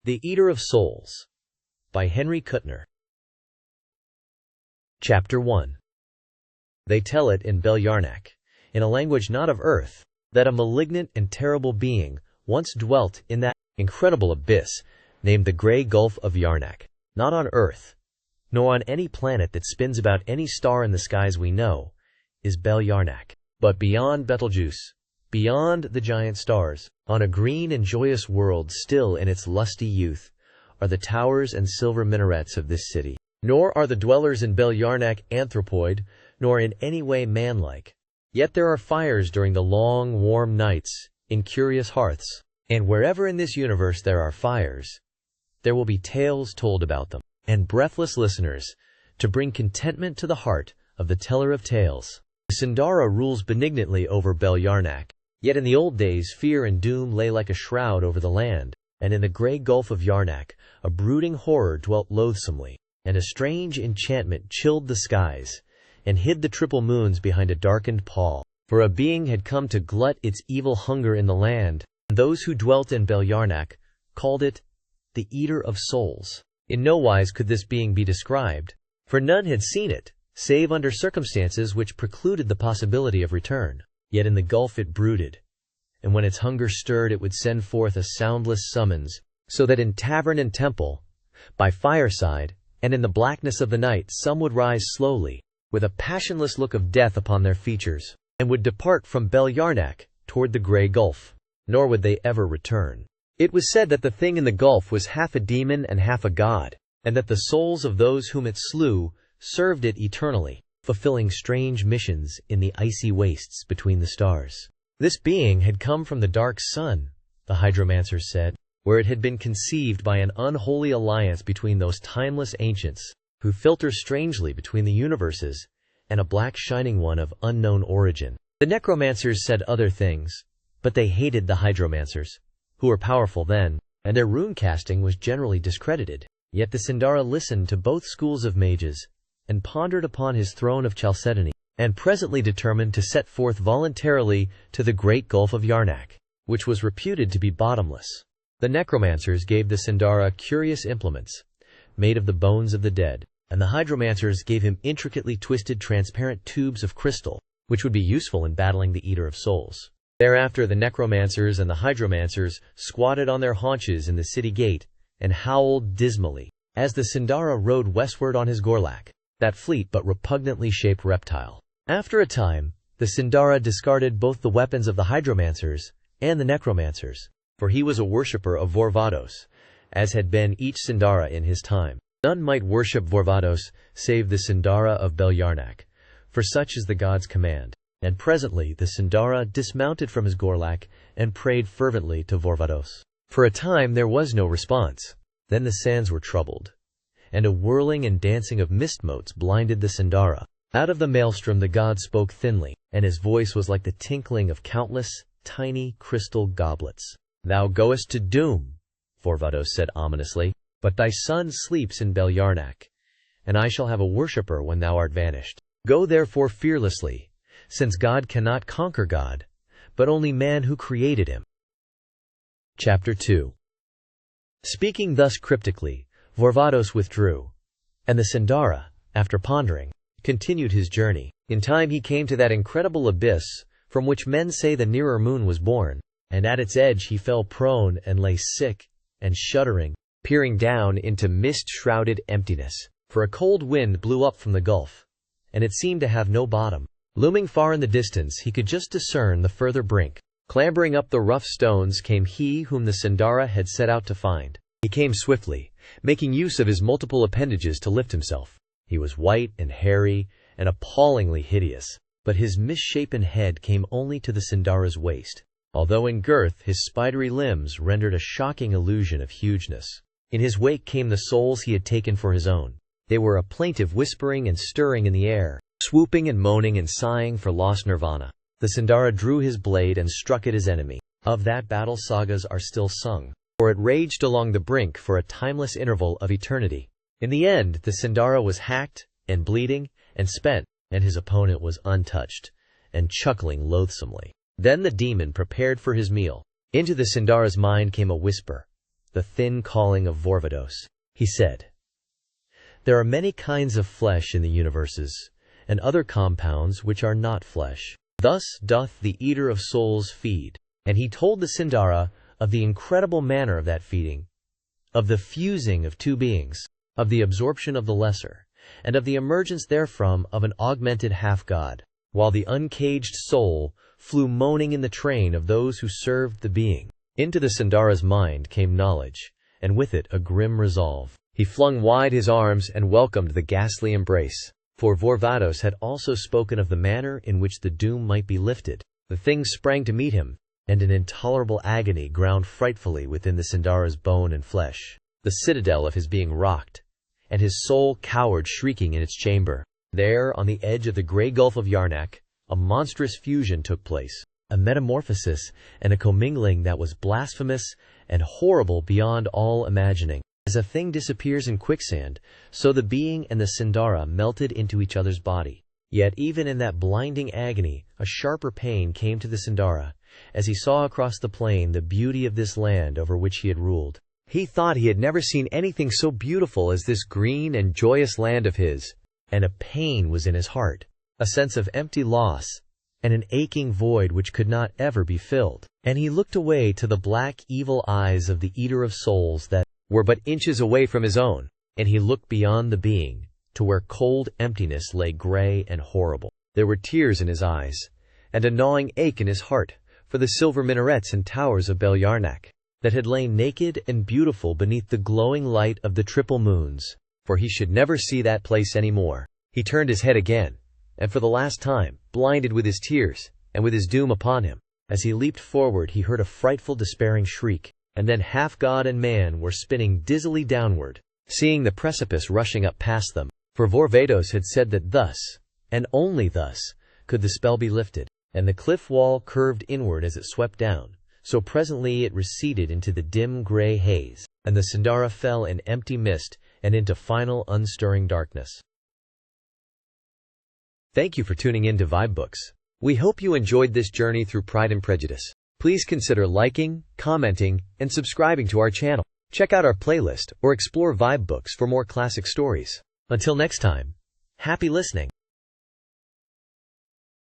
The Eater of Souls by Henry Kuttner. Chapter 1. They tell it in Bel Yarnak, in a language not of earth, that a malignant and terrible being once dwelt in that incredible abyss named the Grey Gulf of Yarnak, not on earth, nor on any planet that spins about any star in the skies we know, is Bel Yarnak, but beyond Betelgeuse, beyond the giant stars, on a green and joyous world still in its lusty youth, are the towers and silver minarets of this city. Nor are the dwellers in Bel Yarnak anthropoid, nor in any way manlike. Yet there are fires during the long, warm nights, in curious hearths, and wherever in this universe there are fires, there will be tales told about them, and breathless listeners, to bring contentment to the heart of the teller of tales. Sindara rules benignantly over Bel Yarnak. Yet in the old days fear and doom lay like a shroud over the land, and in the grey gulf of Yarnak a brooding horror dwelt loathsomely, and a strange enchantment chilled the skies, and hid the triple moons behind a darkened pall. For a being had come to glut its evil hunger in the land, and those who dwelt in Bel Yarnak called it the Eater of Souls. In no wise could this being be described, for none had seen it, save under circumstances which precluded the possibility of return. Yet in the gulf it brooded, and when its hunger stirred it would send forth a soundless summons, so that in tavern and temple, by fireside, and in the blackness of the night some would rise slowly, with a passionless look of death upon their features, and would depart from Bel Yarnak toward the grey gulf, nor would they ever return. It was said that the thing in the gulf was half a demon and half a god, and that the souls of those whom it slew served it eternally, fulfilling strange missions in the icy wastes between the stars. This being had come from the dark sun, the hydromancers said, where it had been conceived by an unholy alliance between those timeless ancients, who filter strangely between the universes, and a black shining one of unknown origin. The necromancers said other things, but they hated the hydromancers, who were powerful then, and their rune casting was generally discredited. Yet the Sindara listened to both schools of mages, and pondered upon his throne of Chalcedony, and presently determined to set forth voluntarily to the great gulf of Yarnak, which was reputed to be bottomless. The necromancers gave the Sindara curious implements, made of the bones of the dead, and the hydromancers gave him intricately twisted transparent tubes of crystal, which would be useful in battling the Eater of Souls. Thereafter the necromancers and the hydromancers squatted on their haunches in the city gate, and howled dismally, as the Sindara rode westward on his gorlak, that fleet but repugnantly shaped reptile. After a time, the Sindara discarded both the weapons of the hydromancers and the necromancers, for he was a worshipper of Vorvados, as had been each Sindara in his time. None might worship Vorvados save the Sindara of Bel Yarnak, for such is the god's command. And presently the Sindara dismounted from his gorlak and prayed fervently to Vorvados. For a time there was no response. Then the sands were troubled, and a whirling and dancing of mist motes blinded the Sindara. Out of the maelstrom the god spoke thinly, and his voice was like the tinkling of countless, tiny crystal goblets. "Thou goest to doom," Vorvados said ominously, "but thy son sleeps in Bel Yarnak, and I shall have a worshipper when thou art vanished. Go therefore fearlessly, since God cannot conquer God, but only man who created him." Chapter 2. Speaking thus cryptically, Vorvados withdrew, and the Sindara, after pondering, continued his journey. In time he came to that incredible abyss, from which men say the nearer moon was born, and at its edge he fell prone and lay sick and shuddering, peering down into mist-shrouded emptiness. For a cold wind blew up from the gulf, and it seemed to have no bottom. Looming far in the distance he could just discern the further brink. Clambering up the rough stones came he whom the Sindara had set out to find. He came swiftly, making use of his multiple appendages to lift himself. He was white and hairy and appallingly hideous, but his misshapen head came only to the Sindara's waist, although in girth his spidery limbs rendered a shocking illusion of hugeness. In his wake came the souls he had taken for his own. They were a plaintive whispering and stirring in the air, swooping and moaning and sighing for lost nirvana. The Sindara drew his blade and struck at his enemy. Of that battle sagas are still sung, for it raged along the brink for a timeless interval of eternity. In the end, the Sindara was hacked and bleeding and spent, and his opponent was untouched and chuckling loathsomely. Then the demon prepared for his meal. Into the Sindara's mind came a whisper, the thin calling of Vorvados. He said, "There are many kinds of flesh in the universes, and other compounds which are not flesh. Thus doth the eater of souls feed." And he told the Sindara of the incredible manner of that feeding, of the fusing of two beings, of the absorption of the lesser, and of the emergence therefrom of an augmented half-god, while the uncaged soul flew moaning in the train of those who served the being. Into the Sindara's mind came knowledge, and with it a grim resolve. He flung wide his arms and welcomed the ghastly embrace, for Vorvados had also spoken of the manner in which the doom might be lifted. The thing sprang to meet him, and an intolerable agony ground frightfully within the Sindara's bone and flesh. The citadel of his being rocked, and his soul cowered shrieking in its chamber. There, on the edge of the grey gulf of Yarnak, a monstrous fusion took place, a metamorphosis and a commingling that was blasphemous and horrible beyond all imagining. As a thing disappears in quicksand, so the being and the Sindara melted into each other's body. Yet even in that blinding agony, a sharper pain came to the Sindara, as he saw across the plain the beauty of this land over which he had ruled. He thought he had never seen anything so beautiful as this green and joyous land of his, and a pain was in his heart, a sense of empty loss, and an aching void which could not ever be filled. And he looked away to the black, evil eyes of the eater of souls that were but inches away from his own, and he looked beyond the being, to where cold emptiness lay gray and horrible. There were tears in his eyes, and a gnawing ache in his heart, for the silver minarets and towers of Bel Yarnak, that had lain naked and beautiful beneath the glowing light of the triple moons, for he should never see that place any more. He turned his head again, and for the last time, blinded with his tears, and with his doom upon him, as he leaped forward he heard a frightful despairing shriek, and then half god and man were spinning dizzily downward, seeing the precipice rushing up past them, for Vorvados had said that thus, and only thus, could the spell be lifted. And the cliff wall curved inward as it swept down, so presently it receded into the dim gray haze, and the Sindara fell in empty mist and into final unstirring darkness. Thank you for tuning in to Vibe Books. We hope you enjoyed this journey through Pride and Prejudice. Please consider liking, commenting, and subscribing to our channel. Check out our playlist or explore Vibe Books for more classic stories. Until next time, happy listening.